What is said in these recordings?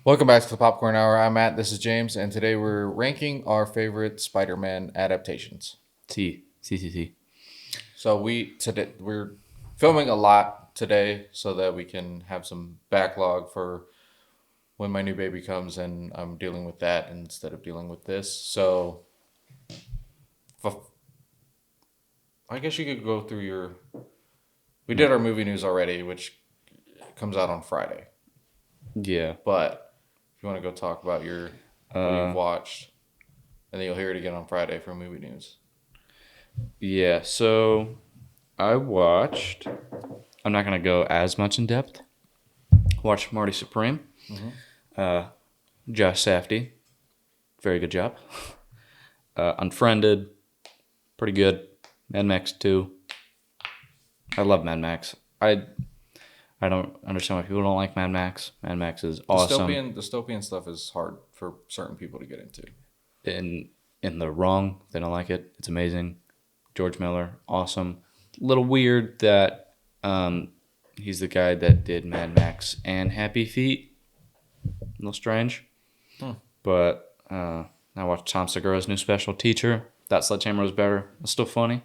Welcome back to the Popcorn Hour. I'm Matt. This is James, and today we're ranking our favorite Spider-Man adaptations. T. So we're filming a lot today so that we can have some backlog for when my new baby comes, and I'm dealing with that instead of dealing with this. So I guess you could go through your. We did our movie news already, which comes out on Friday. Yeah. But if you want to go talk about what you've watched, and then you'll hear it again on Friday for movie news. Yeah, so I watched, I'm not going to go as much in depth. Watched Marty Supreme. Mm-hmm. Josh Safdie. Very good job. Unfriended. Pretty good. Mad Max 2. I love Mad Max. I don't understand why people don't like Mad Max. Mad Max is awesome. Dystopian stuff is hard for certain people to get into. In the wrong, they don't like it. It's amazing. George Miller, awesome. Little weird that he's the guy that did Mad Max and Happy Feet. A little strange. But I watched Tom Segura's new special, Teacher. That Sledgehammer was better. It's still funny.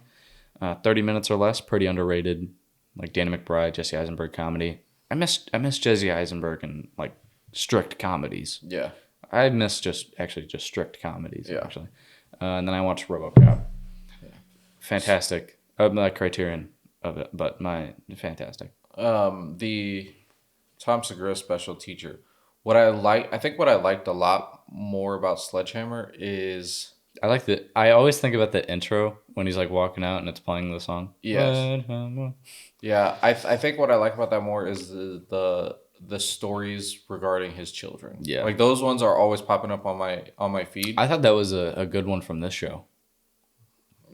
30 minutes or less, pretty underrated. Like Danny McBride, Jesse Eisenberg comedy. I miss Jesse Eisenberg in like strict comedies. Yeah. I miss just strict comedies. Yeah. Actually. And then I watched RoboCop. Yeah. Fantastic. The criterion of it, but fantastic. The Tom Segura special, Teacher. I think what I liked a lot more about Sledgehammer is I always think about the intro when he's like walking out and it's playing the song. Yes. Yeah, I think what I like about that more is the stories regarding his children. Yeah. Like those ones are always popping up on my feed. I thought that was a good one from this show.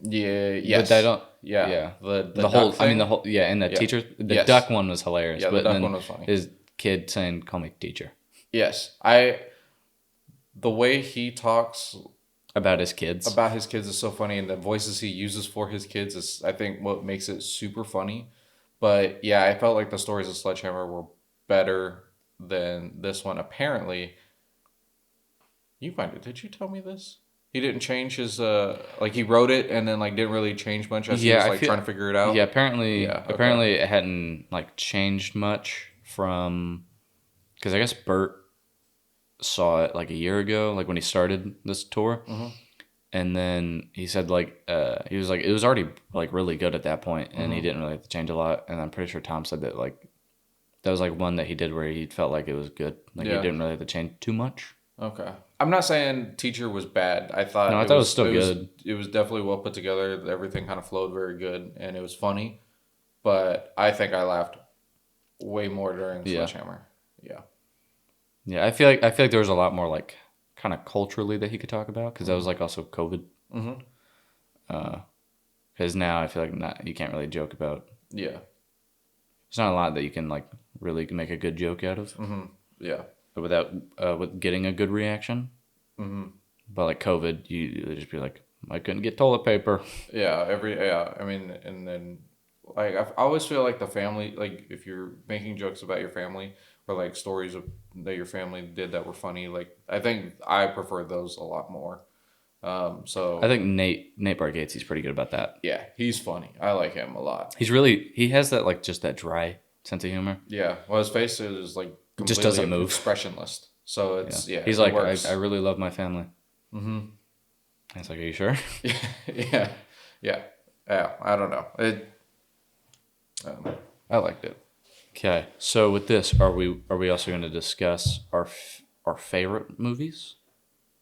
Yeah, yes. But I don't. Yeah. Yeah. The whole thing? I mean the whole and the teacher, the duck one was hilarious. Yeah, but the duck one was funny. His kid saying, "Call me teacher." Yes. The way he talks about his kids is so funny, and the voices he uses for his kids is, I think, what makes it super funny. But yeah, I felt like the stories of Sledgehammer were better than this one. Apparently, did you tell me this? He didn't change his he wrote it and then like didn't really change much as he was trying to figure it out. Yeah, apparently it hadn't like changed much from, because I guess Bert saw it like a year ago, like when he started this tour. Mm-hmm. And then he said he was like, it was already like really good at that point, and he didn't really have to change a lot. And I'm pretty sure Tom said that like that was like one that he did where he felt like it was good, like he didn't really have to change too much. Okay, I'm not saying Teacher was bad. I thought it was still good. It was definitely well put together. Everything kind of flowed very good, and it was funny. But I think I laughed way more during Sledgehammer. Yeah. Yeah, I feel like there was a lot more like kind of culturally that he could talk about, because that was like also COVID. Because now I feel like you can't really joke about. Yeah. There's not a lot that you can like really make a good joke out of. Mm-hmm. Yeah. But without with getting a good reaction. Mm-hmm. But like COVID, you just be like, I couldn't get toilet paper. Yeah. I mean, and then like I always feel like the family, like if you're making jokes about your family or like stories that your family did that were funny, like I think I prefer those a lot more. So I think Nate Bargatze's pretty good about that. Yeah, he's funny. I like him a lot. He has that like just that dry sense of humor. Yeah. Well, his face is like just doesn't move, expressionless. So it's He's like, I really love my family. Mm-hmm. It's like, are you sure? Yeah. I don't know. I liked it. Okay, so with this, are we also going to discuss our favorite movies?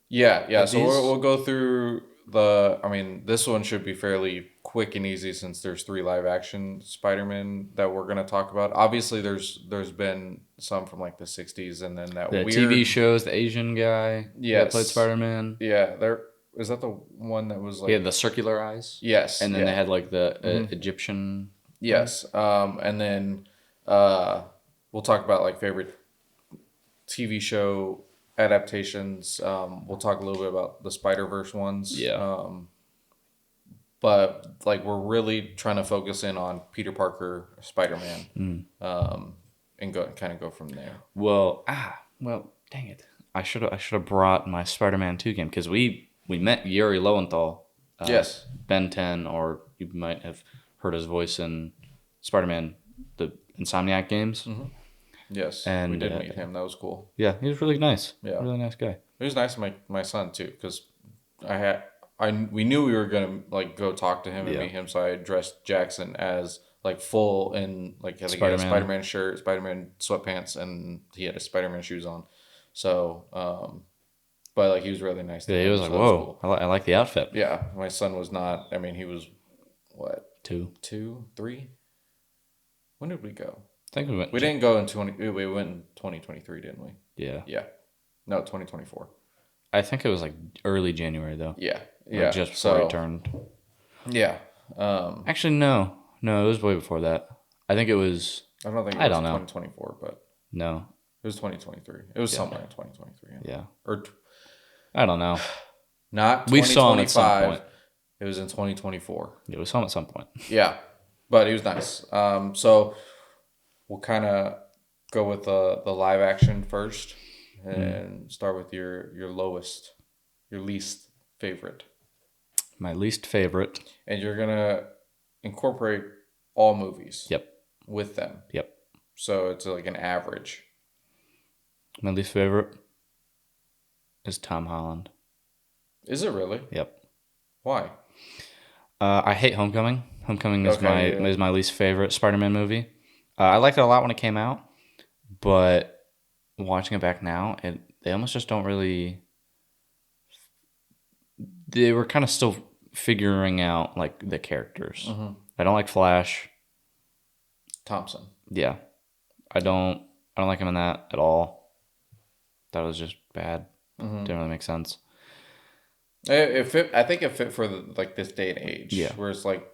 Yeah. So we'll go through this one should be fairly quick and easy since there's 3 live action Spider-Man that we're going to talk about. Obviously, there's been some from like the 60s, and then the weird TV shows, the Asian guy that played Spider-Man. Yeah, is that the one that was like... Yeah, the circular eyes. Yes. And then they had like the Egyptian... Yes. And then we'll talk about like favorite TV show adaptations. We'll talk a little bit about the Spider-Verse ones. Yeah. But like we're really trying to focus in on Peter Parker, Spider-Man, and go from there. Well, Dang it! I should have brought my Spider-Man 2 game because we met Yuri Lowenthal, Yes. Ben 10, or you might have heard his voice in Spider-Man, the Insomniac games, Yes. We and did meet him. That was cool. yeah, he was really nice. Yeah. Really nice guy. It was nice to my son too, because I had we knew we were gonna like go talk to him and Yeah. meet him, so I dressed Jackson as like full in like I think he had a Spider-Man. Spider-Man shirt, Spider-Man sweatpants, and he had his Spider-Man shoes on. So, but like he was really nice to Yeah, he him, was so like, that was "Whoa, cool. I like the outfit." Yeah, my son was not. I mean, he was what, 2. 2, 3? When did we go? I think we went. We didn't go in 20. We went in 2023, didn't we? Yeah, Yeah. No, 2024. I think it was like early January though, Yeah. like Yeah. just before he So turned. yeah. Actually, no, it was way before that. I think it was. I don't think it I was don't know. 2024, but No, it was 2023. It was Yeah. somewhere in 2023. yeah, Or I don't know. not We saw him at some 2025. point. It was in 2024. Yeah, we saw him at some point. Yeah. But he was nice. So we'll kind of go with the live action first and start with your lowest, your least favorite. My least favorite. And you're going to incorporate all movies Yep, with them. yep. So it's like an average. My least favorite is Tom Holland. Is it really? Yep. Why? I hate Homecoming. Homecoming is Okay, yeah. my least favorite Spider-Man movie. I liked it a lot when it came out, but watching it back now, they almost just don't really. They were kind of still figuring out like the characters. I don't like Flash. Thompson. Yeah, I don't like him in that at all. That was just bad. Didn't really make sense. It fit. I think it fit for like this day and age. Yeah. Where it's like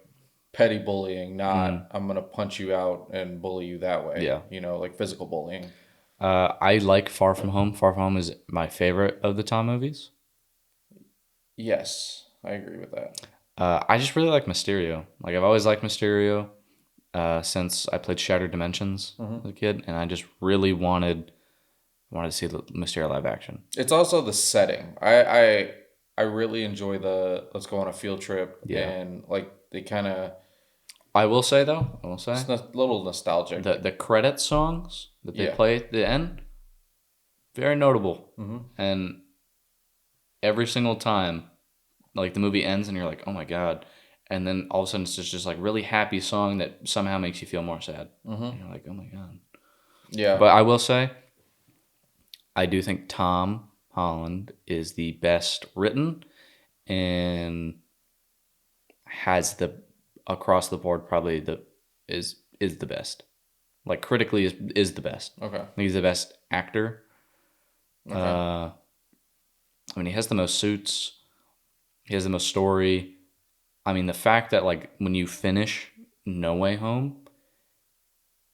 petty bullying, not I'm gonna punch you out and bully you that way. Yeah. You know, like physical bullying. I like Far From Home. Far From Home is my favorite of the Tom movies. Yes, I agree with that. I just really like Mysterio. Like I've always liked Mysterio since I played Shattered Dimensions as a kid, and I just really wanted to see the Mysterio live action. It's also the setting. I really enjoy the let's go on a field trip Yeah. and like they kind of I will say though, it's a little nostalgic. the credit songs that they Yeah. play at the end, very notable. And every single time, like the movie ends and you're like, oh my god, and then all of a sudden it's just like really happy song that somehow makes you feel more sad. And you're like, oh my god. Yeah. But I will say, I do think Tom Holland is the best written and has the across the board probably is the best. Like critically is the best. Okay. He's the best actor. Okay. I mean, he has the most suits. He has the most story. I mean, the fact that like when you finish No Way Home,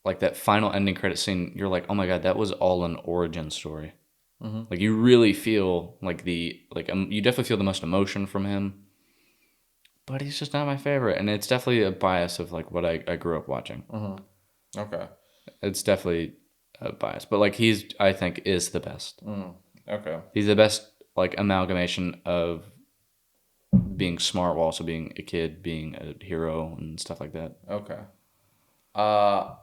like that final ending credit scene, you're like, oh my god, that was all an origin story. Like you really feel like you definitely feel the most emotion from him. But he's just not my favorite, and it's definitely a bias of like what I grew up watching. Okay. It's definitely a bias, but like I think is the best. Okay. He's the best like amalgamation of being smart while also being a kid, being a hero and stuff like that. Okay. I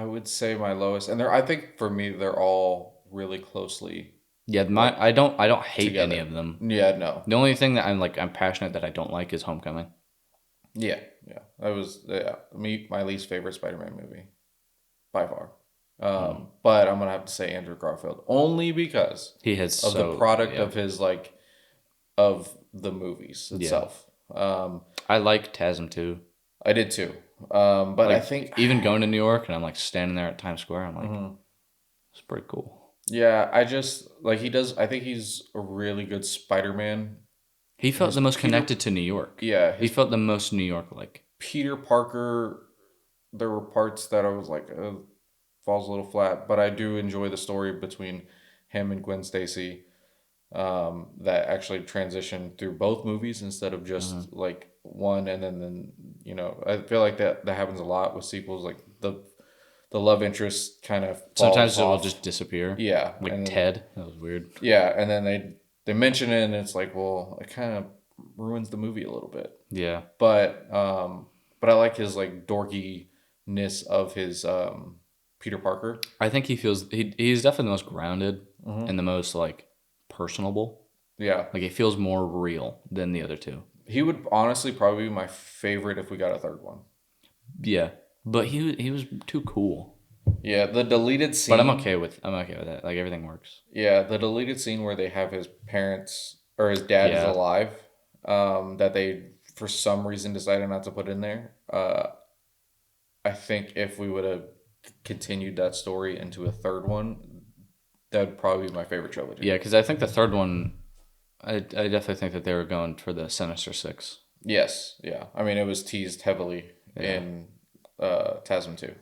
would say my lowest, and I think for me they're all really closely Yeah, I don't hate together. any of them. Yeah, no. The only thing that I'm passionate that I don't like is Homecoming. Yeah, yeah. That was my least favorite Spider-Man movie by far. But I'm gonna have to say Andrew Garfield only because He has of the product yeah. of his like of the movies itself. I like TASM too. I did too. But Like, I think even going to New York and I'm like standing there at Times Square, I'm like, it's pretty cool. yeah, I just like he does. I think he's a really good Spider-Man. He felt the most Peter- connected to New York. Yeah, He felt the most New York like. Peter Parker. There were parts that I was like falls a little flat, but I do enjoy the story between him and Gwen Stacy. That actually transitioned through both movies instead of just like one, and then I feel like that happens a lot with sequels. Like the love interest kind of falls Sometimes it will off. just disappear. Yeah, Like and then Ted. That was weird. yeah, and then they mention it, and it's like, well, it kind of ruins the movie a little bit. Yeah. But but I like his like dorkiness of his Peter Parker. I think he's definitely the most grounded Hmm. and the most like personable. Yeah, Like it feels more real than the other two. he would honestly probably be my favorite if we got a third one. Yeah. But he was too cool. Yeah, the deleted But scene. I'm okay with that. Like everything works. Yeah, the deleted scene where they have his parents or his dad is Yeah. alive, that they for some reason decided not to put in there. I think if we would have continued that story into a third one, that would probably be my favorite trilogy. Yeah, because I think the third one, I definitely think that they were going for the Sinister Six. Yes, yeah. I mean, it was teased heavily Yeah. in TASM 2.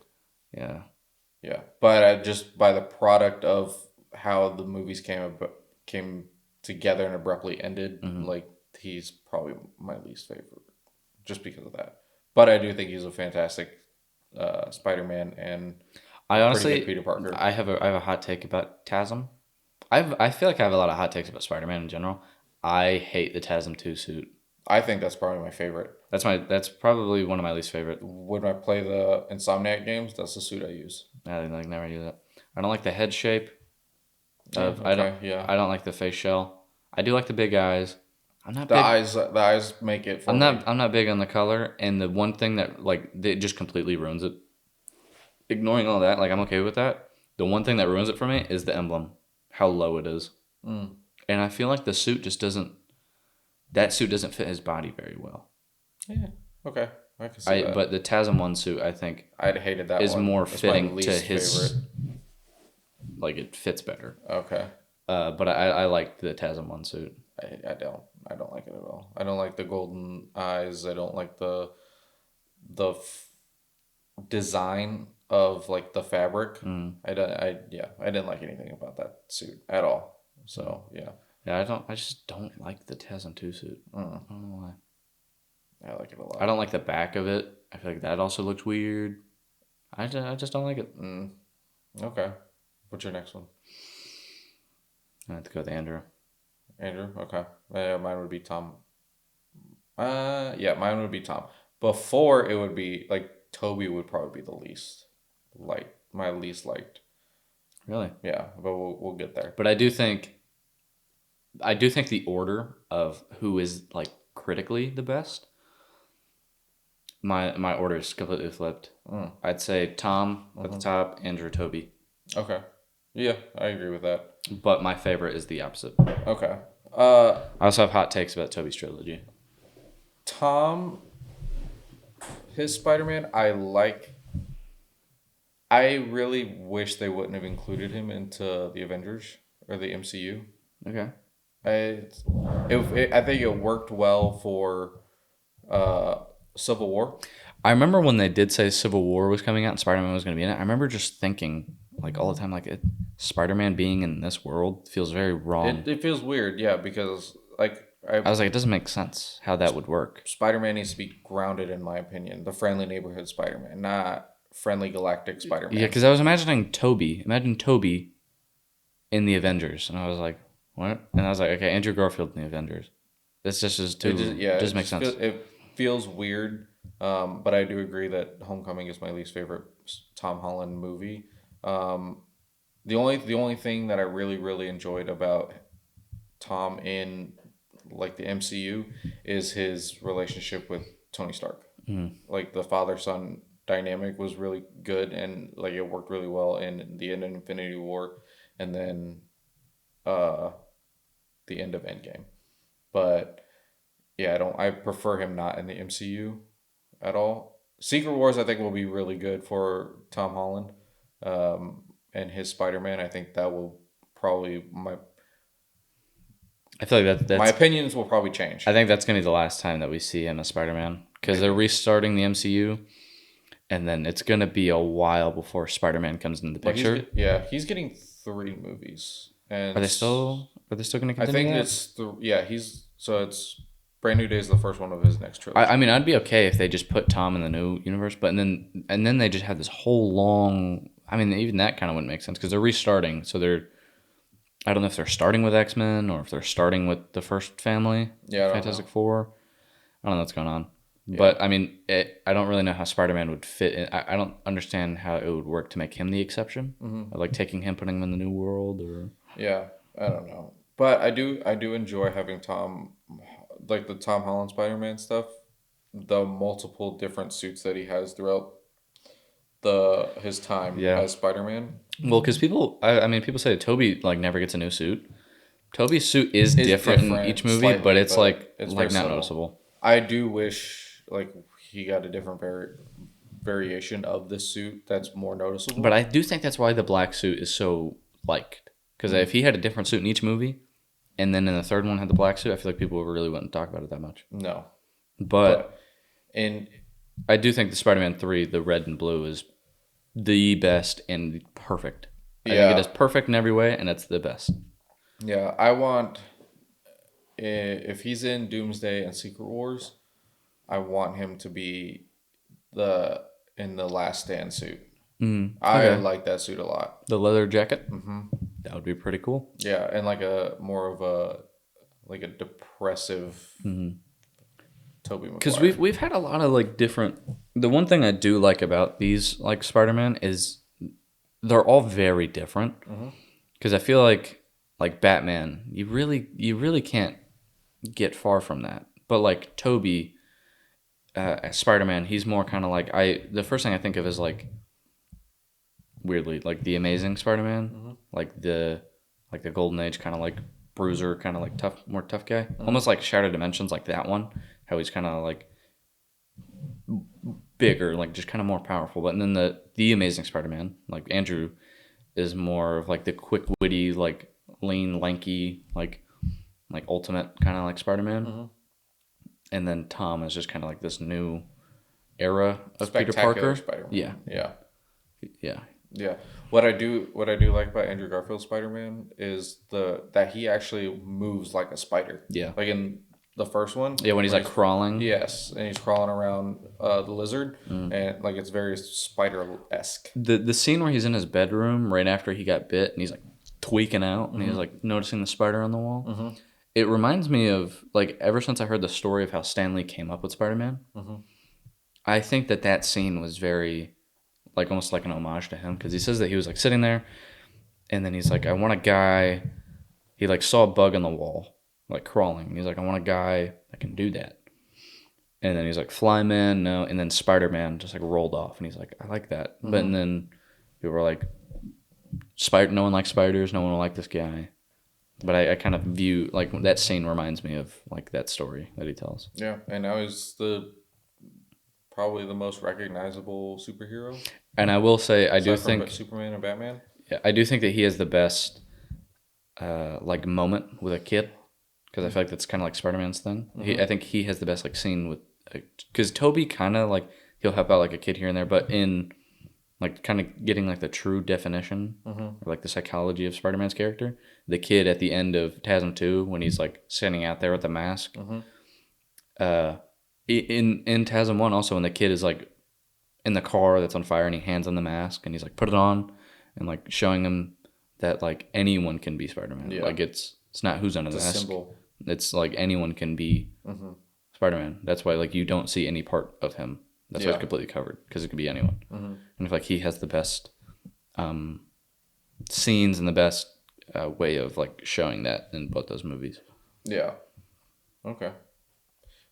Yeah. Yeah, but just by the product of how the movies came together and abruptly ended, Hmm. like he's probably my least favorite, just because of that. But I do think he's a fantastic Spider-Man and I a pretty good honestly, Peter Parker. I have a hot take about TASM. I feel like I have a lot of hot takes about Spider-Man in general. I hate the TASM 2 suit. I think that's probably my favorite. That's probably one of my least favorite. When I play the Insomniac games, that's the suit I use. I like never do that. I don't like the head shape Yeah. of Okay. Yeah. I don't like the face shell. I do like the big eyes. I'm not The big eyes. The eyes make it for me. I'm not big on the color, and the one thing that like it just completely ruins it. Ignoring all that, like I'm okay with that. The one thing that ruins it for me is the emblem, how low it is, Mm. and I feel like the suit just doesn't. That suit doesn't fit his body very well. Yeah. Okay. I can see that. But the TASM one suit I think I'd hated that is one. more It's my fitting to least his favorite. like it fits better. Okay. But I like the TASM one suit. I don't like it at all. I don't like the golden eyes. I don't like the design of like the fabric. Mm. I didn't like anything about that suit at all. So yeah. Yeah, I just don't like the TASM 2 suit. Mm, I don't know why. I like it a I lot. don't like the back of it. I feel like that also looks weird. I just don't like it. Mm, okay. What's your next one? I have to go with Andrew. Andrew? Okay. Mine would be Tom. Yeah, mine would be Tom. Before it would be like Toby would probably be the least like my least liked. Really? Yeah, but we'll get there. But I do think the order of who is like critically the best, my order is completely flipped. Mm, I'd say Tom at the hmm. top, Andrew, Toby. Okay. Yeah, I agree with that. But my favorite is the opposite. Okay. I also have hot takes about Toby's trilogy. Tom, his Spider Man, I like. I really wish they wouldn't have included him into the Avengers or the MCU. Okay. I, I think it worked well for uh, Civil War. I remember when they did say Civil War was coming out and Spider Man was going to be in it. I remember just thinking, like all the time, like Spider Man being in this world feels very wrong. It feels weird, yeah, because like I was like, it doesn't make sense how that would work. Spider Man needs to be grounded, in my opinion. The friendly neighborhood Spider Man, not friendly galactic Spider Yeah, Man. because I was imagining Toby. Imagine Toby in the Avengers, and I was like, what? And I was like, okay, Andrew Garfield in the Avengers. This just is too. Yeah, It doesn't make sense. it feels weird. But I do agree that Homecoming is my least favorite Tom Holland movie. Um, the only thing that I really enjoyed about Tom in like the MCU is his relationship with Tony Stark. Mm. Like the father son dynamic was really good, and like it worked really well in the end of Infinity War, and then uh, the end of Endgame. But yeah, I prefer him not in the MCU at all. Secret Wars I think will be really good for Tom Holland, and his Spider Man. I think that will probably I feel like my that's. opinions will probably change. I think that's gonna be the last time that we see him as Spider Man because they're restarting the MCU, and then it's gonna be a while before Spider Man comes into the Well, picture. he's getting 3 movies, and Are they still gonna I continue think that? it's yeah, he's so it's Brand New Day is the first one of his next trilogy. I mean, I'd be okay if they just put Tom in the new universe, but and then they just had this whole long. I mean, even that kind of wouldn't make sense because they're restarting. So I don't know if they're starting with X-Men or if they're starting with the first family, Yeah, I don't Fantastic know. Four. I don't know what's going on. Yeah. But I mean, I don't really know how Spider-Man would fit in. I don't understand how it would work to make him the exception. Like taking him, putting him in the new world, or Yeah, I don't know. But I do enjoy having Tom, like the Tom Holland Spider-Man stuff, the multiple different suits that he has throughout his time yeah. as Spider-Man Well, because I mean, people say Toby like never gets a new suit. Toby's suit is is different in each different movie, but slightly, it's but it's very like not subtle. noticeable. I do wish like he got a different variation of the suit that's more But noticeable. I do think that's why the black suit is so liked. Because if he had a different suit in each movie, and then in the third one had the black suit, I feel like people really wouldn't talk about it that much. No, But but in I do think the Spider-Man 3, the red and blue, is the best and perfect. I think it yeah, is perfect in every way, and it's the best. yeah, I want if he's in Doomsday and Secret Wars, I want him to be the in the Last Stand suit. I Okay. like that suit a lot. The leather jacket? That would be pretty cool. Yeah, and like a more of a like a depressive Toby Because Maguire. we've had a lot of like different. The one thing I do like about these like Spider-Man is they're all very different. Because I feel like Batman, you really can't get far from that. But like Toby, as Spider-Man, he's more kind of like the first thing I think of is like weirdly like the Amazing Spider-Man, like the Golden Age kind of like bruiser, kind of like more tough guy, almost like Shattered Dimensions, like that one. How he's kind of like bigger, like just kind of more powerful. But then the Amazing Spider-Man, like Andrew, is more of like the quick witty, like lean, lanky, like ultimate kind of like Spider-Man. And then Tom is just kind of like this new era of Peter Spectacular Parker. Spider-Man. Yeah, Yeah. yeah, Yeah. What I do like about Andrew Garfield Spider-Man is the that he actually moves like a spider. yeah, Like in the first one. yeah. When he's where like crawling, yes, and he's crawling around the lizard and like it's very spider-esque. the scene where he's in his bedroom right after he got bit and he's like tweaking out and he's like noticing the spider on the wall. It reminds me of like ever since I heard the story of how Stan Lee came up with Spider-Man. I think that scene was very like almost like an homage to him because he says that he was like sitting there and then he's like, I want a guy. He like saw a bug on the wall, like crawling. And he's like, I want a guy that can do that. And then he's like, Flyman, no. And then Spider-Man just like rolled off. And he's like, I like that. But and then people were like, no one likes spiders. No one will like this guy. But I kind of view like that scene reminds me of like that story that he tells. Yeah, and now he's the probably the most recognizable superhero And I will say, aside from Superman and Batman. I do think that he has the best like moment with a kid because I feel like that's kind of like Spider-Man's thing. I think he has the best like scene with because Toby kind of like he'll help out like a kid here and there, but in like kind of getting like the true definition or like the psychology of Spider-Man's character, the kid at the end of TASM 2 when he's like standing out there with the mask. In TASM 1 also when the kid is like in the car that's on fire and he hands on the mask and he's like put it on and like showing him that like anyone can be Spider-Man. Yeah. Like it's not who's under the It's a mask. symbol. It's like anyone can be Spider-Man. That's why like you don't see any part of him. That's why Yeah. it's completely covered because it could be anyone. And if like he has the best scenes and the best way of like showing that in both those movies. Yeah. Okay.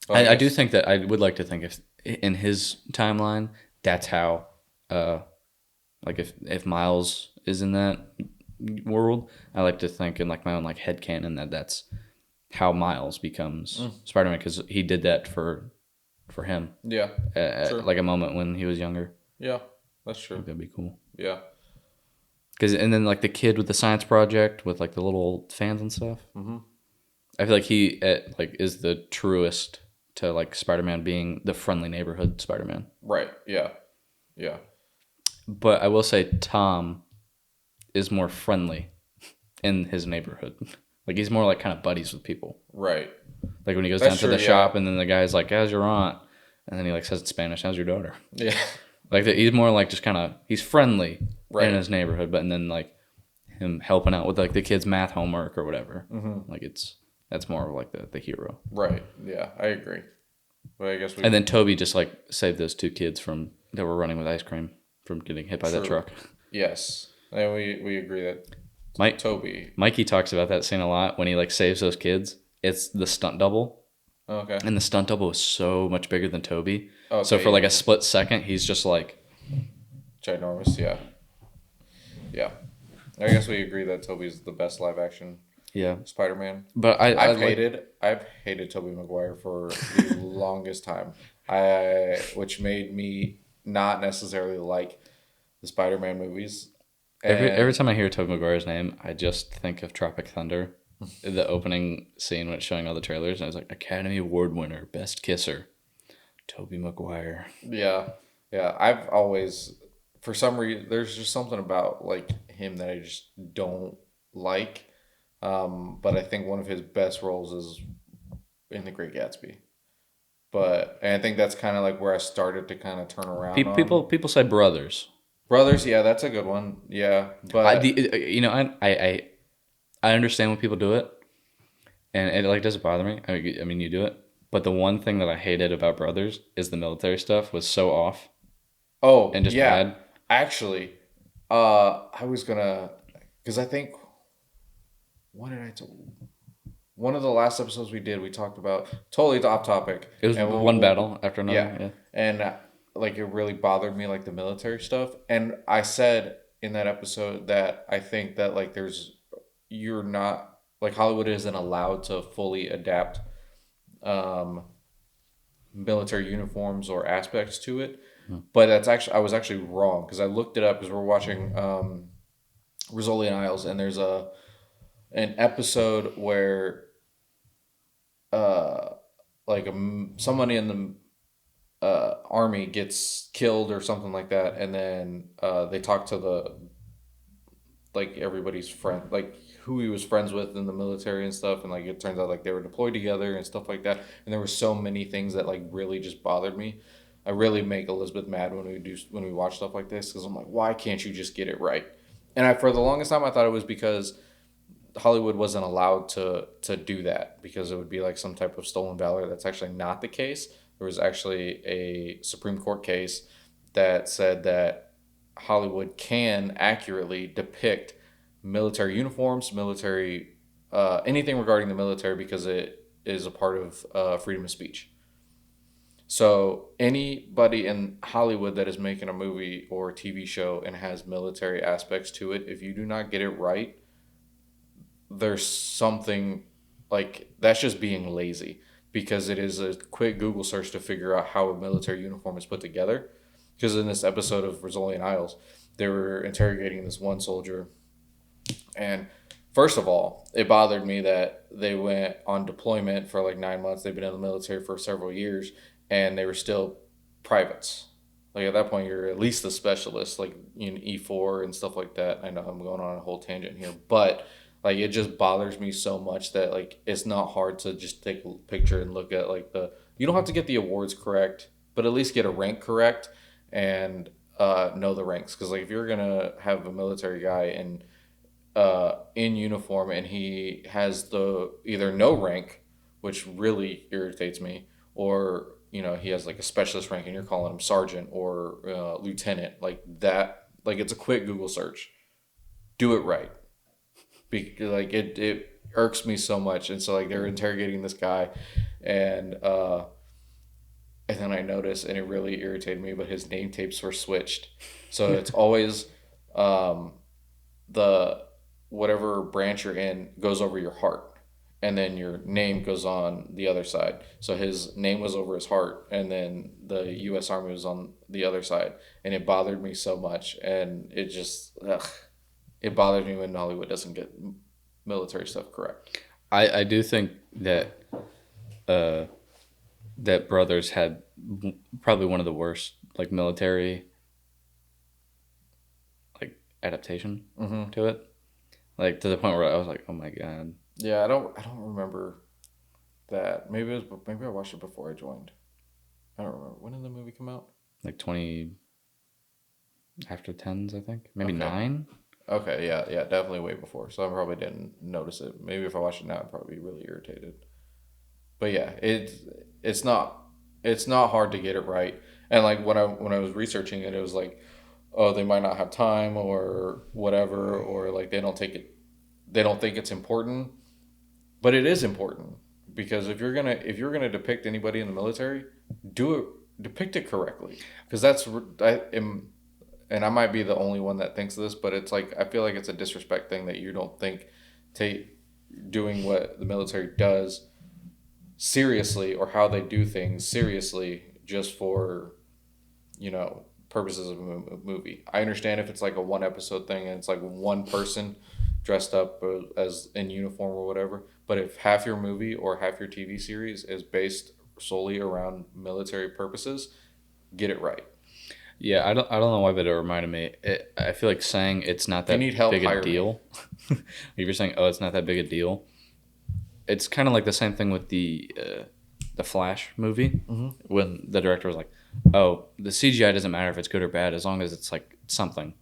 Well, I do think that I would like to think if in his timeline that's how like if Miles is in that world, I like to think in like my own like headcanon that that's how Miles becomes Spider-Man because he did that for him Yeah. True. like a moment when he was younger. Yeah. That's I true. think that'd be cool. Yeah. And then like the kid with the science project with like the little fans and stuff. I feel like he like is the truest to like Spider-Man being the friendly neighborhood Spider-Man. Right. Yeah. Yeah. But I will say Tom is more friendly in his neighborhood. Like he's more like kind of buddies with people. Right. Like when he goes That's down to true. the Yeah. shop and then the guy's like, "How's your aunt?" And then he like says in Spanish, "How's your daughter?" Yeah. Like he's more like just kind of he's friendly in Right. his neighborhood, but and then like him helping out with like the kids' math homework or whatever. Like that's more of like the hero. Right. Yeah. I agree. But I guess we. And then Toby just like saved those two kids from that were running with ice cream from getting hit by that True. truck. Yes. And we agree that Mike Toby. Mikey talks about that scene a lot when he like saves those kids. It's the stunt double. Okay. And the stunt double is so much bigger than Toby. Okay. So for like yeah. a split second, he's just like, Ginormous. Yeah. Yeah. I guess we agree that Toby's the best live action yeah. Spider-Man. But I've like, hated Tobey Maguire for the longest time. Which made me not necessarily like the Spider-Man movies. every time I hear Tobey Maguire's name, I just think of Tropic Thunder, the opening scene when it's showing all the trailers, and I was like, Academy Award winner, Best Kisser, Tobey Maguire. Yeah, yeah. I've always, for some reason, there's just something about like him that I just don't like. But I think one of his best roles is in The Great Gatsby. And I think that's kind of like where I started to kind of turn around on People say brothers. Brothers. Yeah, that's a good one. Yeah, You know, I understand when people do it, and it like doesn't bother me. I mean, you do it, but the one thing that I hated about Brothers is the military stuff was so off oh and just yeah, bad. actually, I was gonna because I think what did I tell? One of the last episodes we did, we talked about totally off topic. It was And one battle after another. Yeah. Yeah. And like it really bothered me, like the military stuff. And I said in that episode that I think that like you're not, like Hollywood isn't allowed to fully adapt um, military uniforms or aspects to it. But I was actually wrong because I looked it up because we're watching Rizzoli and Isles, and there's an episode where like somebody in the army gets killed or something like that, and then they talk to the like everybody's friend, like who he was friends with in the military and stuff, and like it turns out like they were deployed together and stuff like that. And there were so many things that like really just bothered me. I really make Elizabeth mad when we watch stuff like this because I'm like, why can't you just get it right? And for the longest time I thought it was because Hollywood wasn't allowed to do that because it would be like some type of stolen valor. That's actually not the case. There was actually a Supreme Court case that said that Hollywood can accurately depict military uniforms, military anything regarding the military because it is a part of freedom of speech. So anybody in Hollywood that is making a movie or a TV show and has military aspects to it, if you do not get it right, there's something like that's just being lazy because it is a quick Google search to figure out how a military uniform is put together. Because in this episode of Rizzoli and Isles, they were interrogating this one soldier, and first of all, it bothered me that they went on deployment for like 9 months. They've been in the military for several years, and they were still privates. Like at that point, you're at least a specialist, like in E4 and stuff like that. I know I'm going on a whole tangent here, but like it just bothers me so much that like it's not hard to just take a picture and look at like you don't have to get the awards correct, but at least get a rank correct and know the ranks. Because like if you're gonna have a military guy in uniform and he has the either no rank, which really irritates me, or he has like a specialist rank and you're calling him sergeant or lieutenant, like that, like it's a quick Google search. Do it right. Because like it irks me so much. And so like they're interrogating this guy, and then I noticed, and it really irritated me, but his name tapes were switched, so it's always the whatever branch you're in goes over your heart, and then your name goes on the other side. So his name was over his heart, and then the U.S. Army was on the other side, and it bothered me so much, and it just it bothers me when Hollywood doesn't get military stuff correct. I do think that that Brothers had probably one of the worst like military like adaptation to it, like to the point where I was like, oh my god, Yeah, I don't remember that. Maybe I watched it before I joined. I don't remember. When did the movie come out? Like 20 after tens, I think. Maybe Okay. 9. Okay, yeah, yeah, definitely way before. So I probably didn't notice it. Maybe if I watched it now, I'd probably be really irritated. But yeah, it's not hard to get it right. And like when I was researching it, it was like, oh, they might not have time or whatever, or like they don't think it's important, but it is important because if you're gonna depict anybody in the military, do it depict it correctly because I am and I might be the only one that thinks this, but it's like I feel like it's a disrespect thing that you don't think take doing what the military does seriously or how they do things seriously just for purposes of a movie. I understand if it's like a one episode thing and it's like one person dressed up as in uniform or whatever, but if half your movie or half your TV series is based solely around military purposes, get it right. Yeah, I don't know why, but it reminded me. I feel like saying it's not If you that need help, big a hire me. deal. If you're saying, oh, it's not that big a deal, it's kind of like the same thing with the Flash movie when the director was like, "Oh, the CGI doesn't matter if it's good or bad as long as it's like something."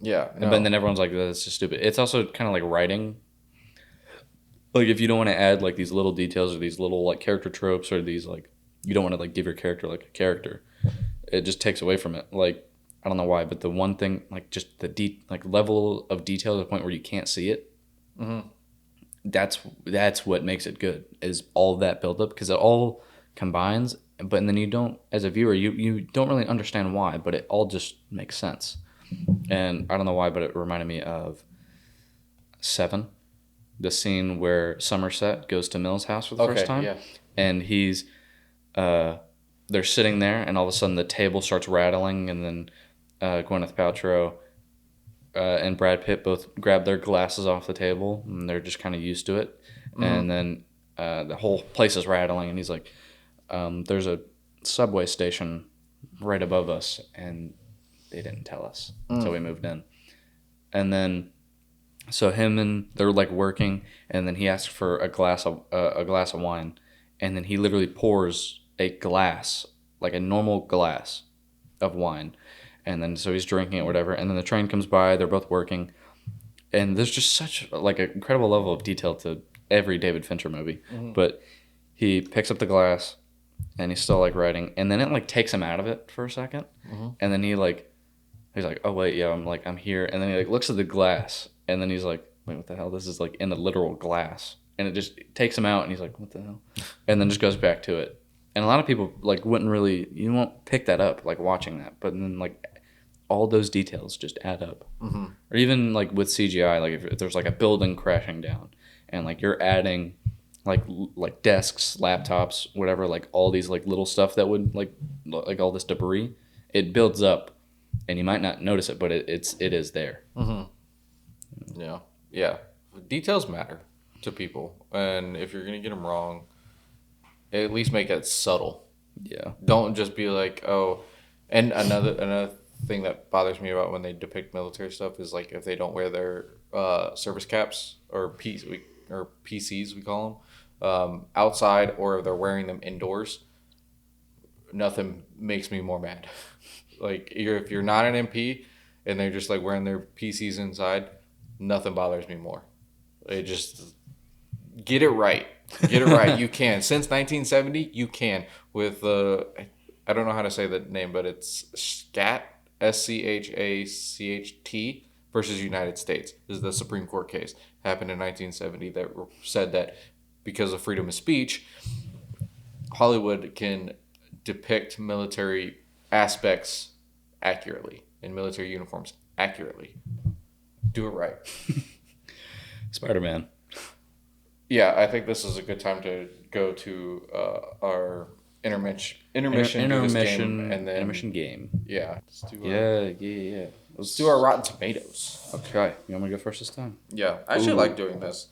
Yeah, But then no. everyone's like, "That's just stupid." It's also kind of like writing. Like if you don't want to add like these little details or these little like character tropes or these like you don't want to like give your character like a character, it just takes away from it. Like I don't know why, but the one thing like just the like level of detail to the point where you can't see it. Hmm. That's what makes it good is all that build up because it all combines, but then you don't as a viewer you don't really understand why, but it all just makes sense. And I don't know why, but it reminded me of Seven, the scene where Somerset goes to Mill's house for the first Okay, time, yeah. and uh they're sitting there, and all of a sudden the table starts rattling, and then Gwyneth Paltrow and Brad Pitt both grab their glasses off the table, and they're just kind of used to it. And Hmm. then the whole place is rattling, and he's like, "There's a subway station right above us, and they didn't tell us until we moved in." And then so him and they're like working, and then he asks for a glass of wine, and then he literally pours a glass, like a normal glass of wine, and then so he's drinking it, whatever. And then the train comes by. They're both working, and there's just such like an incredible level of detail to every David Fincher movie. Hmm. But he picks up the glass and he's still like writing, and then it like takes him out of it for a second, Hmm. and then he's like, oh wait, yeah, I'm here, and then he like looks at the glass, and then he's like, wait, what the hell? This is like in a literal glass, and it just takes him out, and he's like, what the hell, and then just goes back to it. And a lot of people like wouldn't really you won't pick that up like watching that, but then like all those details just add up. Hmm. Or even like with CGI, like if there's like a building crashing down, and like you're adding like desks, laptops, whatever, like all these like little stuff that would like all this debris, it builds up, and you might not notice it, but it is there. Hmm. Yeah, yeah. Details matter to people, and if you're gonna get them wrong, at least make it subtle. Yeah. Don't just be like, oh. And another thing that bothers me about when they depict military stuff is like if they don't wear their service caps or PCs we call them outside, or if they're wearing them indoors. Nothing makes me more mad. Like if you're not an MP and they're just like wearing their PCs inside, nothing bothers me more. It just get it right. Get it right. You can. Since 1970, you can. With I don't know how to say the name, but it's SCAT, SCHACHT versus United States. This is the Supreme Court case. Happened in 1970 that said that because of freedom of speech, Hollywood can depict military aspects accurately in military uniforms accurately. Do it right. Spider-Man. Yeah, I think this is a good time to go to our intermission, do this game, and then Intermission game. yeah, let's do our Let's. Rotten Tomatoes. Okay, you want me to go first this time? Yeah, I actually Ooh. like doing this.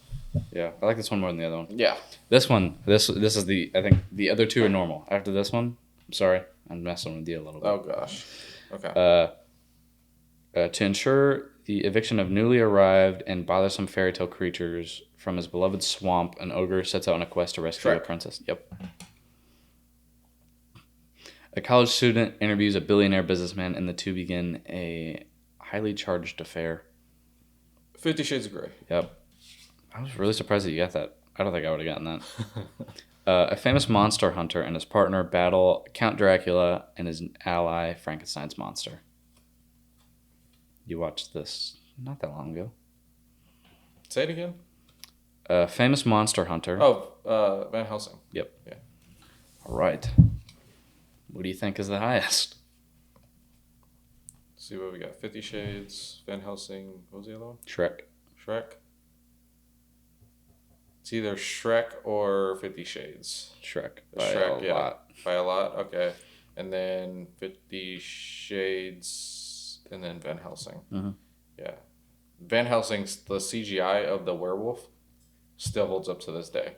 Yeah, I like this one more than the other one. Yeah. This one, this is the I think the other two are normal. After this one, I'm sorry, I'm messing with you a little bit. Oh gosh. Okay. To ensure the eviction of newly arrived and bothersome fairy tale creatures from his beloved swamp, an ogre sets out on a quest to rescue a Shrek. princess. Yep. A college student interviews a billionaire businessman, and the two begin a highly charged affair. 50 Shades of Grey. Yep. I was really surprised that you got that. I don't think I would have gotten that. A famous monster hunter and his partner battle Count Dracula and his ally Frankenstein's monster. You watched this not that long ago. Say it again. A famous monster hunter. Oh, Van Helsing. Yep. Yeah. All right. What do you think is the highest? Let's see what we got. 50 Shades, Van Helsing. What was the other one? Shrek. Shrek. It's either Shrek or 50 Shades. Shrek. Shrek, a lot. By a lot? Okay. And then 50 Shades, and then Van Helsing. Mm-hmm. Yeah. Van Helsing's, the CGI of the werewolf still holds up to this day.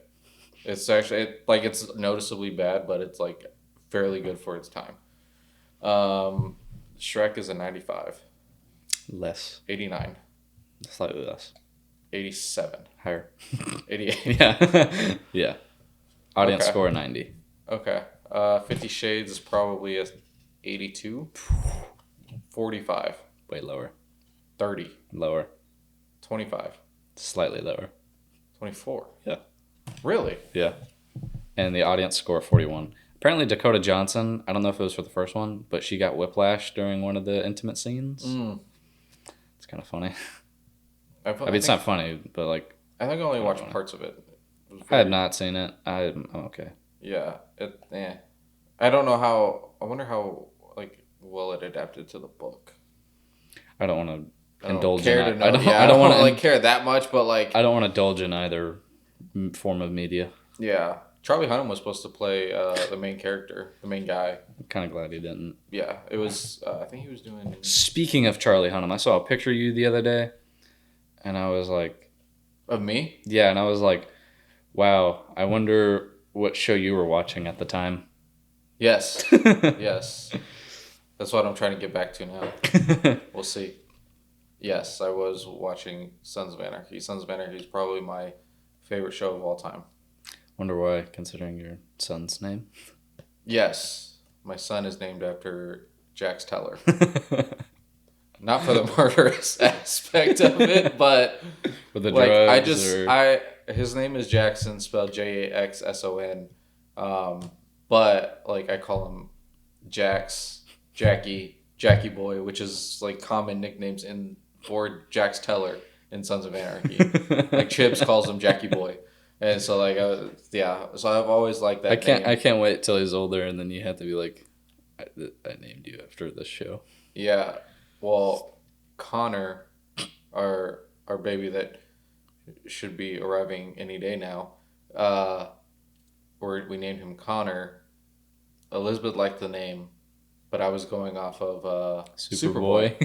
It's actually, it's noticeably bad, but it's, like, fairly good for its time. Shrek is a 95. Less. 89. Slightly less. 87. Higher. 88. Yeah. Yeah. Audience Okay. score 90. Okay. 50 Shades is probably a 82. 45. Way lower. 30. Lower. 25. Slightly lower. 24. Yeah. Really? Yeah. And the audience score 41. Apparently Dakota Johnson, I don't know if it was for the first one, but she got whiplash during one of the intimate scenes. It's kind of funny. I mean, it's not funny, but like... I think I only watched know. parts of it. I have not seen it. I'm okay. Yeah. I don't know how... I wonder how, like, well it adapted to the book. I don't want to I indulge care in to that. know. I don't want to like care that much, but like... I don't want to indulge in either form of media. Yeah. Charlie Hunnam was supposed to play the main character, the main guy. I'm kind of glad he didn't. Yeah, it was... I think he was doing... Speaking of Charlie Hunnam, I saw a picture of you the other day, and I was like... Of me? Yeah, and I was like, wow, I wonder what show you were watching at the time. Yes. Yes. That's what I'm trying to get back to now. We'll see. Yes, I was watching Sons of Anarchy. Sons of Anarchy is probably my favorite show of all time. Wonder why, considering your son's name. Yes, my son is named after Jax Teller. Not for the murderous aspect of it, but With the like drugs his name is Jackson, spelled Jaxson. But like I call him Jax, Jackie Boy, which is like common nicknames for Jax Teller in Sons of Anarchy. Like Chips calls him Jackie Boy. And so like so I've always liked that name. I can't wait till he's older, and then you have to be like, I named you after this show. Yeah. Well, Connor, our baby that should be arriving any day now, we named him Connor. Elizabeth liked the name, but I was going off of Superboy.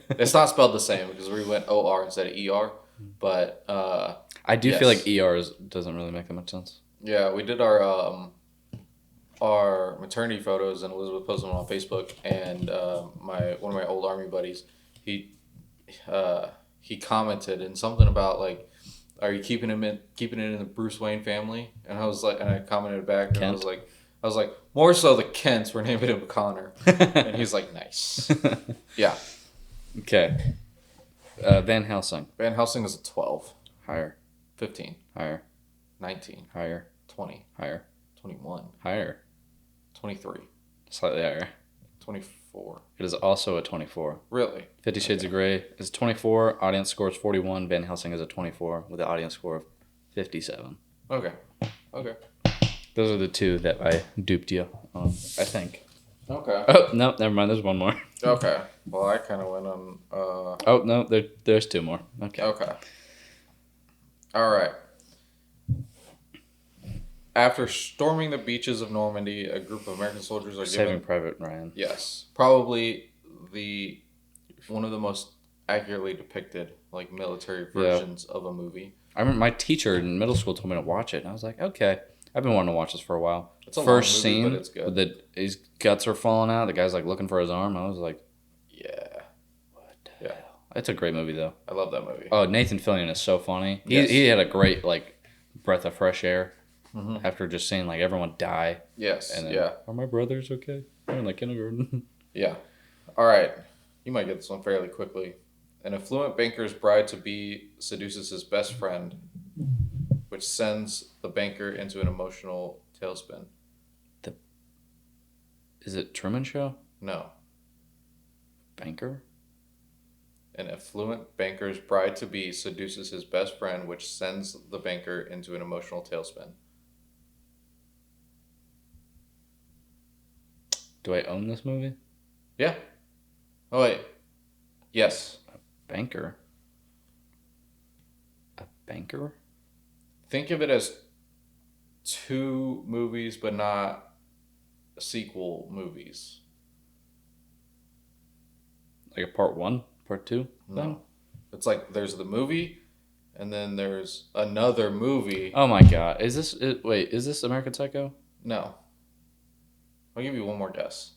It's not spelled the same because we went OR instead of ER, but I do yes. feel like ER doesn't really make that much sense. Yeah, we did our maternity photos, and Elizabeth posted them on Facebook. And one of my old Army buddies, he commented and something about like, "Are you keeping it in the Bruce Wayne family?" And I was like, and I commented back, and Kent? I was like, more so the Kents. We're naming him Connor, and he's like, nice. Yeah. Okay. Van Helsing. Van Helsing is a 12, Higher. 15, Higher. 19, Higher. 20, Higher. 21, Higher. 23, Slightly higher. 24. It is also a 24. Really? 50 Shades of Grey is 24. Audience score is 41. Van Helsing is a 24 with an audience score of 57. Okay. Those are the two that I duped you on, I think. Okay. Oh, no, never mind. There's one more. Okay. Well, I kind of went on. Oh, no, there's two more. Okay. Okay. All right. After storming the beaches of Normandy, a group of American soldiers are Saving given... Private Ryan. Yes. Probably one of the most accurately depicted like military versions of a movie. I remember my teacher in middle school told me to watch it, and I was like, okay. I've been wanting to watch this for a while. It's a First long movie, scene, but it's good. with his guts are falling out. The guy's like looking for his arm. I was like, Yeah. what the hell? It's a great movie though. I love that movie. Oh, Nathan Fillion is so funny. Yes. He had a great like breath of fresh air after just seeing like everyone die. Yes. And then, Yeah. Are my brothers okay? They're in like kindergarten. Yeah. All right. You might get this one fairly quickly. An affluent banker's bride-to-be seduces his best friend, which sends the banker into an emotional tailspin. Is it Truman Show? No. Banker? An affluent banker's bride-to-be seduces his best friend, which sends the banker into an emotional tailspin. Do I own this movie? Yeah. Oh, wait. Yes. Banker? A banker? Think of it as two movies, but not sequel movies. Like a part 1? Part 2? No. It's like there's the movie, and then there's another movie. Oh my god. Is this American Psycho? No. I'll give you one more guess.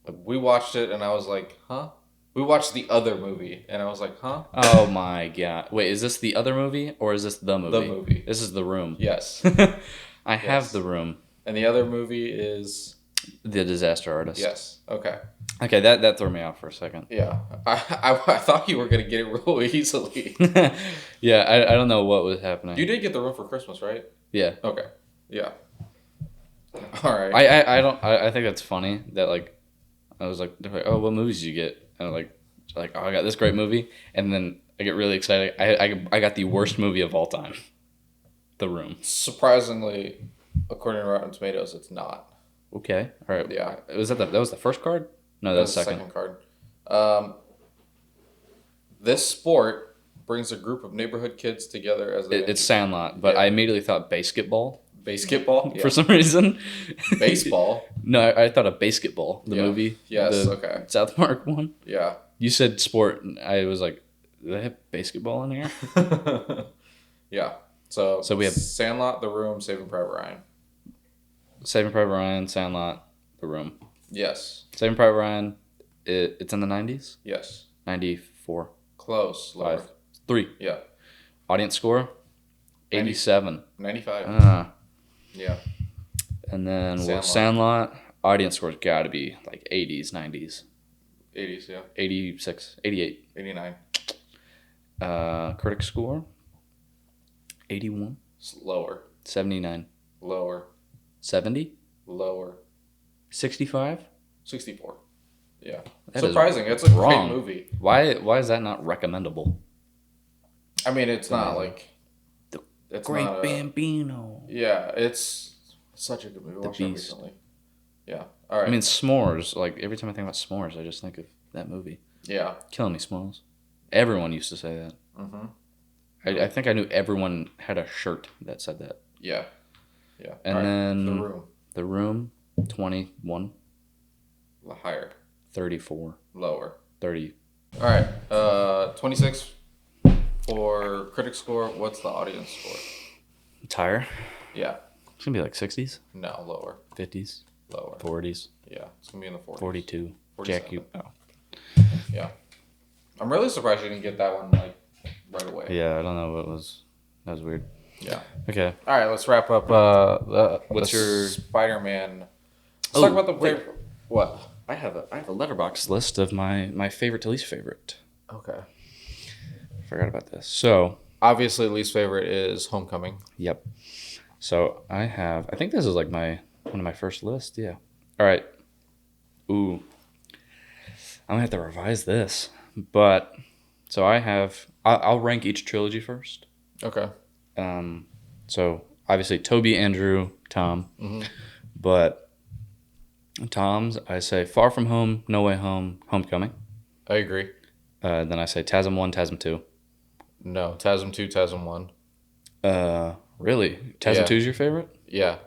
We watched it, and I was like, huh? We watched the other movie, and I was like, huh? Oh my god. Wait, is this the other movie, or is this the movie? The movie. This is The Room. Yes. I have The Room. And the other movie is... The Disaster Artist. Yes. Okay. Okay, that threw me off for a second. Yeah. I thought you were going to get it real easily. Yeah, I don't know what was happening. You did get The Room for Christmas, right? Yeah. Okay. Yeah. All right. I think that's funny that like I was like, they're like, oh, what movies did you get? And I'm like, oh, I got this great movie, and then I get really excited. I got the worst movie of all time, The Room. Surprisingly, according to Rotten Tomatoes, it's not. Okay, all right. Yeah. That was the first card? No, that was the second. card. This sport brings a group of neighborhood kids together as It's Sandlot, but I immediately thought basketball. Basketball? Yeah. For some reason. Baseball? No, I thought of Basketball, the movie. Yes, the okay. South Park one. Yeah. You said sport, and I was like, do they have basketball in here? Yeah. So we have Sandlot, The Room, Saving Private Ryan. Saving Private Ryan, Sandlot, The Room. Yes. Saving Private Ryan, it's in the 90s? Yes. 94. Close. Lower. 5. 3. Yeah. Audience score? 87. 95. Yeah. And then Sandlot. Sandlot, audience score's got to be like 80s, 90s. 80s, yeah. 86, 88. 89. Critic score? 81. Lower. 79. Lower. 70. Lower. 65. 64. Yeah. That surprising. is It's a wrong. great movie. Why is that not recommendable? I mean, it's not like... The It's Great not Bambino. Yeah, it's such a good movie. I watched it Beast. recently. Yeah. All right. I mean, S'mores. Like, every time I think about S'mores, I just think of that movie. Yeah. Killing me, S'mores. Everyone used to say that. Mm-hmm. I think I knew everyone had a shirt that said that. Yeah. Yeah. And All right. then The Room. The Room, 21, Higher. 34, Lower. 30. All right. 26 for critic score. What's the audience score? It's higher. Yeah. It's going to be like 60s, No, lower. 50s, Lower. 40s, Yeah. It's going to be in the 40s. 42. 47. Jack, you. Oh. Yeah. I'm really surprised you didn't get that one like right away. Yeah, I don't know what was. That was weird. Yeah. Okay. All right, let's wrap up. What's your Spider-Man? Let's Oh, talk about the wait. favorite. What? I have a letterbox list of my favorite to least favorite. Okay. Forgot about this. So, Obviously, least favorite is Homecoming. yep. So I think this is like one of my first lists. Yeah. All right. Ooh. I'm gonna have to revise this, but so I'll rank each trilogy first. Okay. So obviously Toby, Andrew, Tom, but Tom's I say Far From Home, No Way Home, Homecoming. I agree. Then I say TASM 1, TASM 2. No, TASM 2, TASM 1. Really? TASM Yeah. 2 is your favorite? Yeah.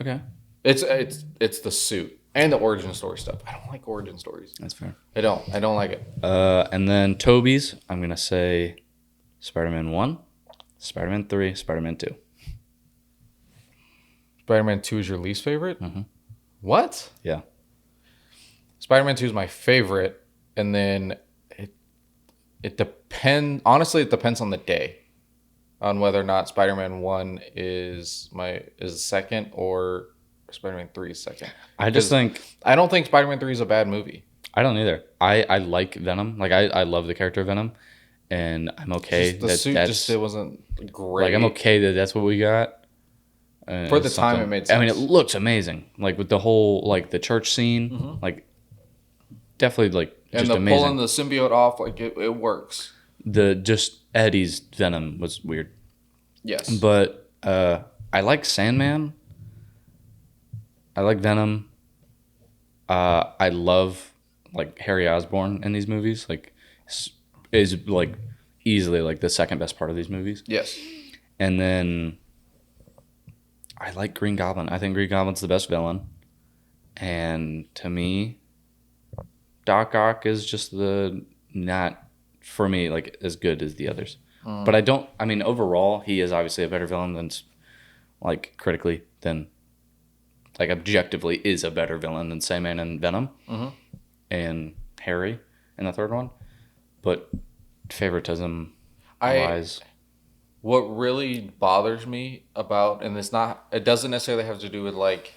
Okay. It's the suit and the origin story stuff. I don't like origin stories. That's fair. I don't like it. And then Toby's, I'm going to say Spider-Man 1, Spider-Man 3, Spider-Man 2. Spider-Man 2 is your least favorite? Mm-hmm. What? Yeah. Spider-Man 2 is my favorite, and then It depend. Honestly, it depends on the day, on whether or not Spider-Man 1 is second or Spider-Man 3 is second. I just Because think I don't think Spider-Man 3 is a bad movie. I don't either. I like Venom. Like I love the character of Venom, and I'm okay Just the that suit just that's it wasn't like I'm great. okay that that's what we got. For the It's time, it something. made I mean, it sense. looks amazing. Like with the whole like the church scene, Hmm. like definitely like And just the pulling amazing. the symbiote off, like it works. The just Eddie's Venom was weird, Yes. but I like Sandman. I like Venom. I love like Harry Osborn in these movies. Like is like easily like the second best part of these movies. Yes. And then I like Green Goblin. I think Green Goblin's the best villain. And to me, Doc Ock is just the not for me like as good as the others. Mm. But I don't. I mean, overall, he is obviously a better villain than like critically than like objectively is a better villain than Sandman and Venom Hmm. and Harry in the third one. But favoritism I wise, What really bothers me about, and it doesn't necessarily have to do with like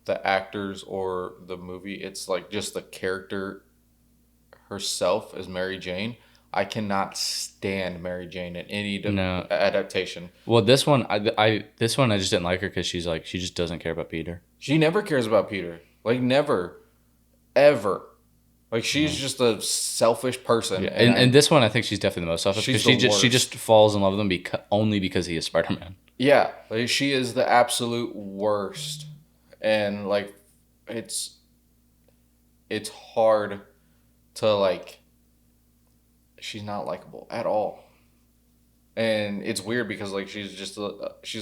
the actors or the movie. It's like just the character herself as Mary Jane. I cannot stand Mary Jane in any no. adaptation. Well, this one, this one I just didn't like her because she's like she just doesn't care about Peter. She never cares about Peter. Like never, ever. Like she's just a selfish person. Yeah, and this one I think she's definitely the most selfish because She's the she worst. just falls in love with him only because he is Spider Man. Yeah, like she is the absolute worst, and like it's it's hard to like. She's not likable at all, and it's weird because like she's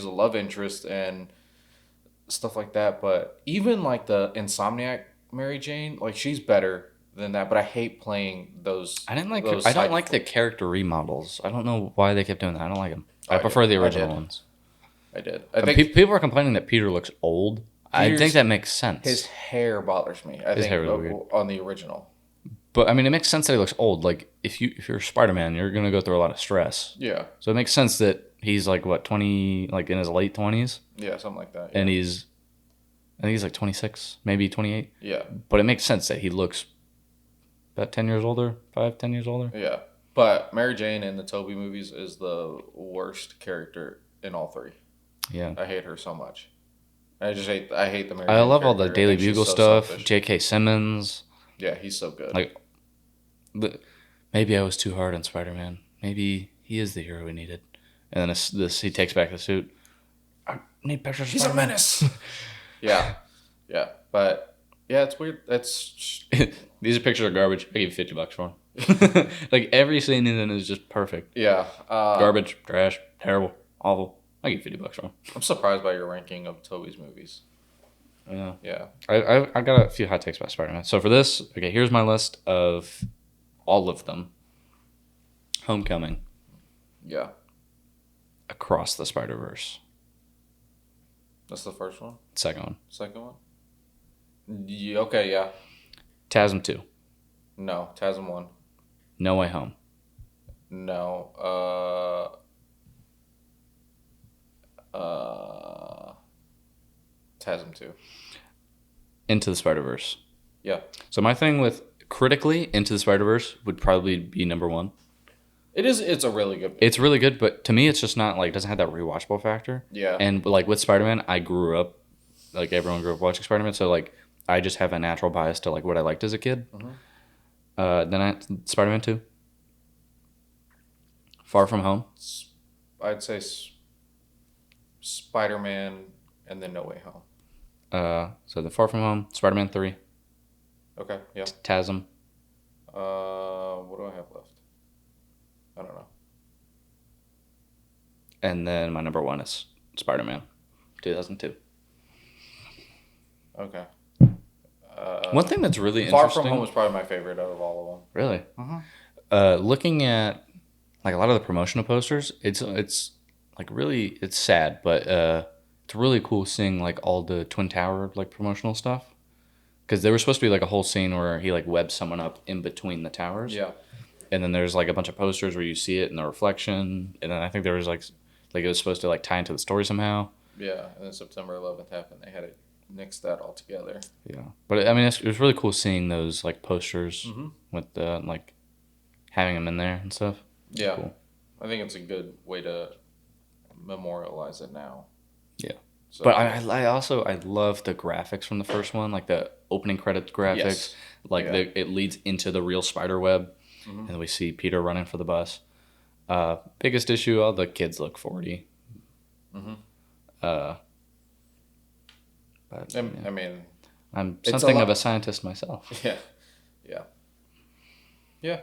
a love interest and stuff like that. But even like the Insomniac Mary Jane, like she's better than that. But I hate playing those. I didn't like. Those I don't side. like the character remodels. I don't know why they kept doing that. I don't like them. I I did. prefer the I original did. ones. I did. I think People are complaining that Peter looks old. I think Peter's- that makes sense. his hair bothers me. I His think hair was weird. on the original. But I mean, it makes sense that he looks old. Like if you're Spider Man, you're gonna go through a lot of stress. Yeah. So it makes sense that he's like what 20, like in his late 20s, Yeah, something like that. and I think he's like 26, maybe 28. Yeah. But it makes sense that he looks about 10 years older, 10 years older. Yeah. But Mary Jane in the Toby movies is the worst character in all three. Yeah. I hate her so much. I hate the Mary I Jane love all the character. I Daily think she's Bugle so stuff. selfish. J.K. Simmons. Yeah, he's so good. Like, maybe I was too hard on Spider Man. Maybe he is the hero we needed. And then he takes back the suit. I need pictures. Of he's a Spider-Man. menace. Yeah. Yeah. But yeah, it's weird. That's These are pictures of garbage. I give you $50 for them. Like every scene in it is just perfect. yeah. Garbage, trash, terrible, awful. I give you $50 for them. I'm surprised by your ranking of Toby's movies. Yeah. Yeah. I got a few hot takes about Spider Man. So for this, okay, here's my list of all of them. Homecoming, Yeah. Across the Spider Verse, That's the first one. second one, Second one. Yeah, okay. Yeah. TASM 2, No. TASM 1. No Way Home, No. TASM 2. Into the Spider Verse. Yeah. So my thing with critically, Into the Spider Verse would probably be number one. It is. It's a really good. It's really good, but to me, it's just not like doesn't have that rewatchable factor. Yeah. And like with Spider Man, I grew up like everyone grew up watching Spider Man, so like I just have a natural bias to like what I liked as a kid. Then Spider Man 2, Far From Home, I'd say Spider-Man and then No Way Home. so the Far From Home, Spider Man 3, Okay. Yeah. TASM, What do I have left? I don't know. and then my number one is Spider Man 2002. Okay. One thing that's really Far interesting. From Home was probably my favorite out of all of them. Really? Uh-huh. Looking at like a lot of the promotional posters, it's like really it's sad, but it's really cool seeing like all the Twin Tower like promotional stuff because there was supposed to be like a whole scene where he like webs someone up in between the towers. Yeah. and then there's like a bunch of posters where you see it in the reflection, and then I think there was like it was supposed to like tie into the story somehow. Yeah, and then September 11th happened. They had to nix that all together. Yeah, but I mean, it was really cool seeing those like posters Mm-hmm. with the like having them in there and stuff. Yeah, Cool. I think it's a good way to memorialize it now. Yeah. So, But I also I love the graphics from the first one, like the opening credits graphics. Yes. Like Yeah. it leads into the real spider web, Mhm. and we see Peter running for the bus. Biggest issue: all the kids look 40. Mhm. Uh, but yeah. I mean, I'm it's a something lot- of a scientist myself. yeah, yeah, yeah.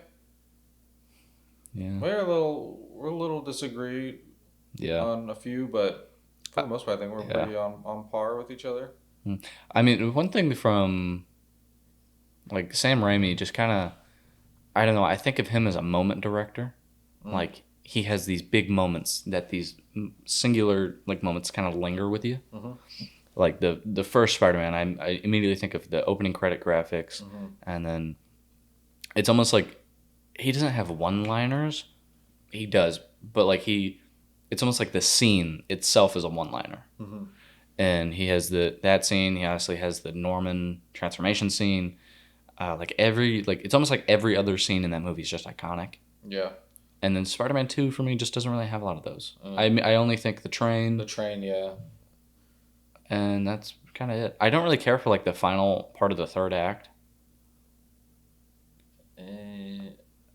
Yeah. We're a little disagree Yeah. on a few, but for the most part, I think we're Yeah. pretty on par with each other. I mean, one thing from like Sam Raimi, just kind of, I don't know. I think of him as a moment director. Mm. Like he has these big moments that these singular like moments kind of linger with you. Mhm. Like the first Spider-Man, I immediately think of the opening credit graphics, Mhm. and then it's almost like he doesn't have one-liners. He does, but like it's almost like the scene itself is a one-liner. Mhm. And he has that scene. He obviously has the Norman transformation scene. It's almost like every other scene in that movie is just iconic. Yeah, And then Spider-Man 2 for me just doesn't really have a lot of those. Mm. I only think the train, the train. Yeah, and that's kind of it. I don't really care for like the final part of the third act.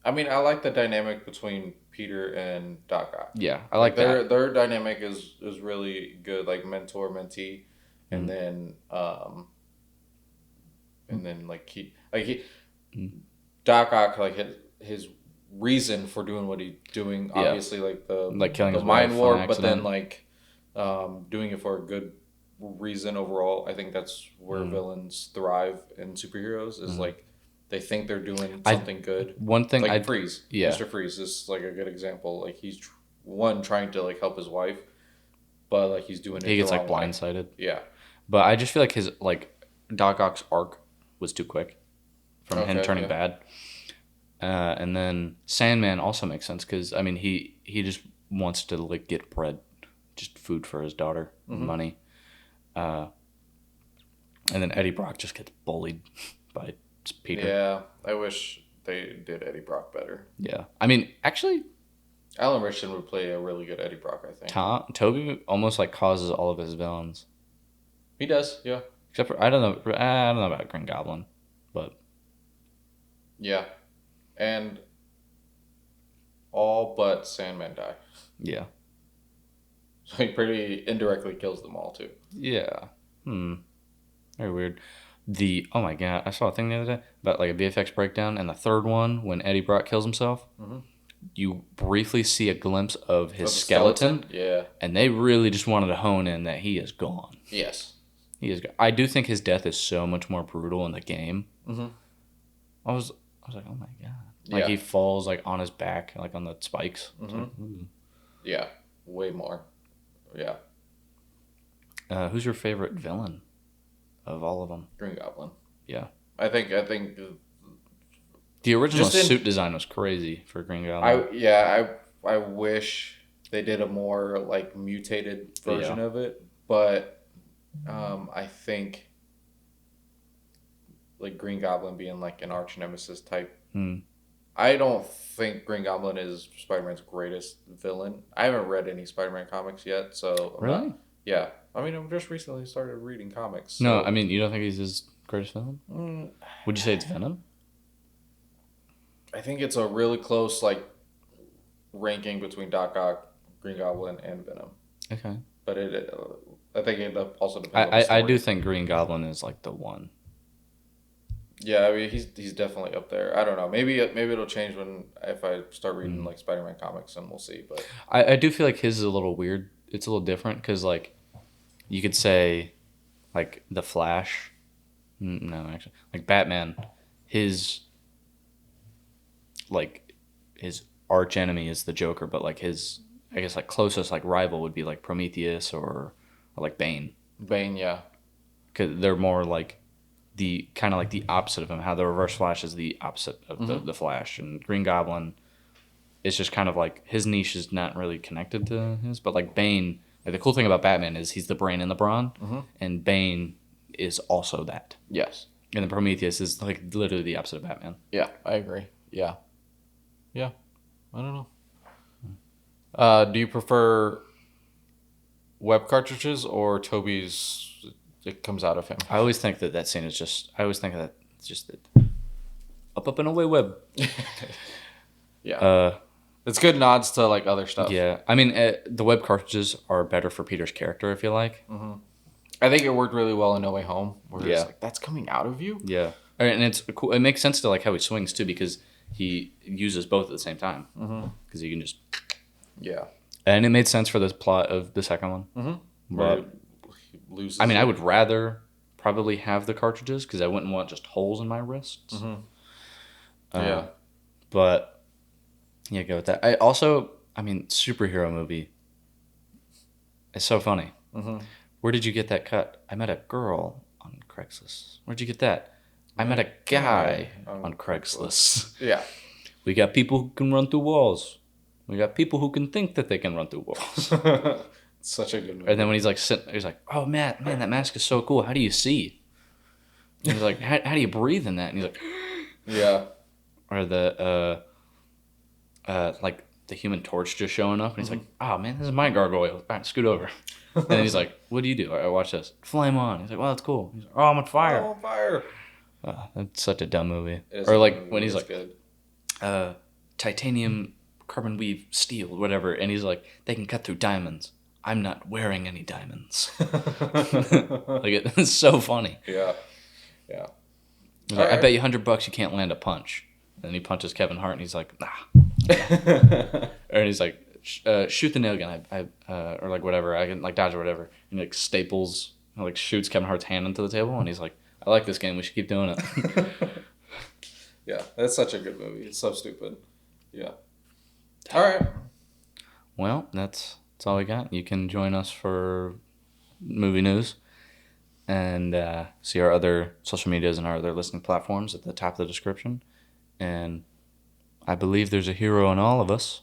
I mean, I like the dynamic between Peter and Doc Ock. Yeah, I like that. Their dynamic is really good, like mentor mentee, and Mm. then like he Mm. Doc Ock, like his reason for doing what he's doing, Yeah. obviously like Like killing the his mind wife war, on but then accident. like doing it for a good reason overall. I think that's where villains thrive in superheroes is like they think they're doing something good. One thing Like I Freeze, yeah. Mr. Freeze is like a good example. Like he's trying to like help his wife, but like he's doing it. He gets the like wrong way. blindsided. Yeah, But I just feel like his like Doc Ock's arc was too quick from him Okay, turning yeah. bad. And then Sandman also makes sense because I mean he just wants to like get bread, just food for his daughter, Mhm. money. And then Eddie Brock just gets bullied by Peter. Yeah, I wish they did Eddie Brock better. Yeah. I mean, actually, Alan Richardson would play a really good Eddie Brock, I think. Toby almost like causes all of his villains, He does, yeah. except for I don't know about Green Goblin, but Yeah. And all but Sandman die. yeah, So he pretty indirectly kills them all, too. yeah. Very weird. Oh my god, I saw a thing the other day about like a VFX breakdown, and the third one when Eddie Brock kills himself, Mhm. you briefly see a glimpse of his Of the skeleton, Yeah. and they really just wanted to hone in that he is gone. Yes. He is. I do think his death is so much more brutal in the game. Mm-hmm. I was like, oh my god. Like Yeah. he falls like on his back, like on the spikes. It's like, Mhm. Yeah. Way more. Yeah. who's your favorite villain of all of them? Green Goblin. Yeah. I think The original Just in- suit design was crazy for Green Goblin. I wish they did a more like mutated version Yeah. of it, but I think like Green Goblin being like an arch nemesis type. I don't think Green Goblin is Spider-Man's greatest villain. I haven't read any Spider-Man comics yet, so I'm Really? not- yeah. I mean, I've just recently started reading comics. No, so- I mean, you don't think he's his greatest villain? Mm, Would you say it's Venom? I think it's a really close like ranking between Doc Ock, Green Goblin, and Venom. Okay. But I think it also depends on the I story. do think Green Goblin is like the one. Yeah, I mean he's definitely up there. I don't know. Maybe it'll change if I start reading like Spider-Man comics, and we'll see. But I do feel like his is a little weird. It's a little different because like you could say like the Flash. No, actually, like Batman, his arch enemy is the Joker, but like his I guess like closest like rival would be like Prometheus or like Bane, Bane, yeah, because they're more like the kind of like the opposite of him. How the Reverse Flash is the opposite of the Flash, and Green Goblin is just kind of like his niche is not really connected to his. But like Bane, like the cool thing about Batman is he's the brain in the brawn, and Bane is also that. Yes. And then Prometheus is like literally the opposite of Batman. Yeah, I agree. Yeah. Yeah. I don't know. Do you prefer web cartridges or Toby's? It comes out of him. I always think that scene is just. I always think that it's just that up and away web. Yeah. It's good nods to like other stuff. Yeah, I mean the web cartridges are better for Peter's character. I feel like. I think it worked really well in No Way Home. Where Yeah. it's like, that's coming out of you. Yeah, and it's cool. It makes sense to like how he swings too because he uses both at the same time because he can just. Yeah. And it made sense for the plot of the second one. Where But he loses. I mean, I would rather probably have the cartridges because I wouldn't want just holes in my wrists. Yeah. But yeah, go with that. I mean, superhero movie. It's so funny. Where did you get that cut? I met a girl on Craigslist. Where'd you get that? I met a guy on Craigslist. Yeah. We got people who can run through walls. We got people who can think that they can run through walls. It's such a good movie. And then when he's like sitting, he's like, "Oh man, that mask is so cool. How do you see?" And he's like, "How do you breathe in that?" And he's like, Yeah. or the like the Human Torch just showing up, and he's like, "Oh man, this is my gargoyle. All right, scoot over." And then he's like, "What do you do?" I watch this. Flame on. He's like, "Well, that's cool." He's like, "Oh, I'm on fire." Oh, fire. That's such a dumb movie. It is Or a like good movie. when he's It's like, good. titanium, carbon weave, steel, whatever, and he's like, they can cut through diamonds. I'm not wearing any diamonds. Like it's so funny. Yeah. Yeah. He's like, I Alright. bet you $100 you can't land a punch. And then he punches Kevin Hart, and he's like, nah. And he's like, shoot the nail gun, or like whatever, I can like dodge or whatever. And he like staples, like shoots Kevin Hart's hand into the table, and he's like, I like this game. We should keep doing it. Yeah, that's such a good movie. It's so stupid. Yeah. All right. Well, that's all we got. You can join us for movie news and see our other social medias and our other listening platforms at the top of the description. And I believe there's a hero in all of us.